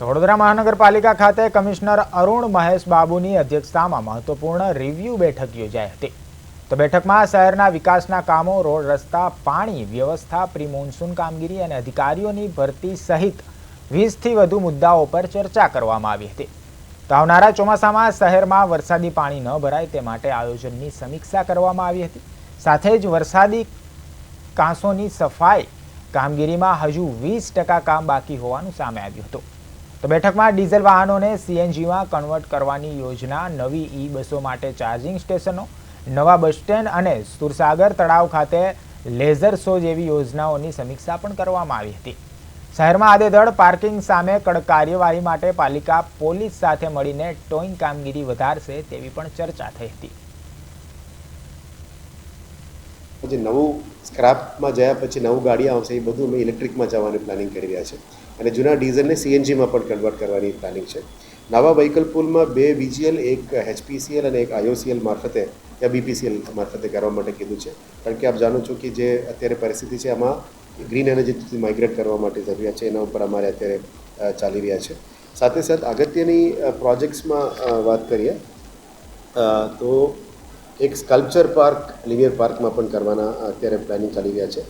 તો વડોદરા મહાનગરપાલિકા ખાતે કમિશનર અરુણ મહેશ બાબુની અધ્યક્ષતામાં મહત્વપૂર્ણ રિવ્યુ બેઠક યોજાઈ હતી। તો બેઠકમાં શહેરના વિકાસના કામો, રોડ રસ્તા, પાણી વ્યવસ્થા, પ્રી મોન્સૂન કામગીરી અને અધિકારીઓની ભરતી સહિત 20થી વધુ મુદ્દાઓ પર ચર્ચા કરવામાં આવી હતી। તો આવનારા ચોમાસામાં શહેરમાં વરસાદી પાણી ન ભરાય તે માટે આયોજનની સમીક્ષા કરવામાં આવી હતી। સાથે જ વરસાદી કાંસોની સફાઈ કામગીરીમાં હજુ 20% કામ બાકી હોવાનું સામે આવ્યું હતું। તો બેઠકમાં ડીઝલ વાહનોને સીએનજીમાં કન્વર્ટ કરવાની યોજના, નવી ઈ-બસો માટે ચાર્જિંગ સ્ટેશનો, નવા બસ સ્ટેન્ડ અને સુરસાગર તળાવ ખાતે લેઝર શો જેવી યોજનાઓની સમીક્ષા પણ કરવામાં આવી હતી। શહેરમાં આડેધડ પાર્કિંગ સામે કડક કાર્યવાહી માટે પાલિકા પોલીસ સાથે મળીને ટોઈંગ કામગીરી વધારશે તેવી પણ ચર્ચા થઈ હતી। જે નવું સ્ક્રેપમાં ગયા પછી નવું ગાડી આવશે એ બધું અમે ઇલેક્ટ્રિકમાં જવાની પ્લાનિંગ કરી રહ્યા છે અને જૂના ડીઝલને સીએનજીમાં પણ કન્વર્ટ કરવાની પ્લાનિંગ છે। નવા વ્હીકલ પૂલમાં 2 વીજીએલ, એક એચપીસીએલ અને એક આઈઓસીએલ મારફતે યા બીપીસીએલ મારફતે કરવા માટે કીધું છે, કારણ કે આપ જાણો છો કે જે અત્યારે પરિસ્થિતિ છે આમાં ગ્રીન એનર્જીથી માઇગ્રેટ કરવા માટે જરૂરિયાત છે, એના ઉપર અમારે અત્યારે ચાલી રહ્યા છે। સાથે સાથે અગત્યની પ્રોજેક્ટ્સમાં વાત કરીએ તો એક સ્કલ્પચર પાર્ક લિનિયર પાર્કમાં પણ કરવાના અત્યારે પ્લાનિંગ ચાલી રહ્યા છે।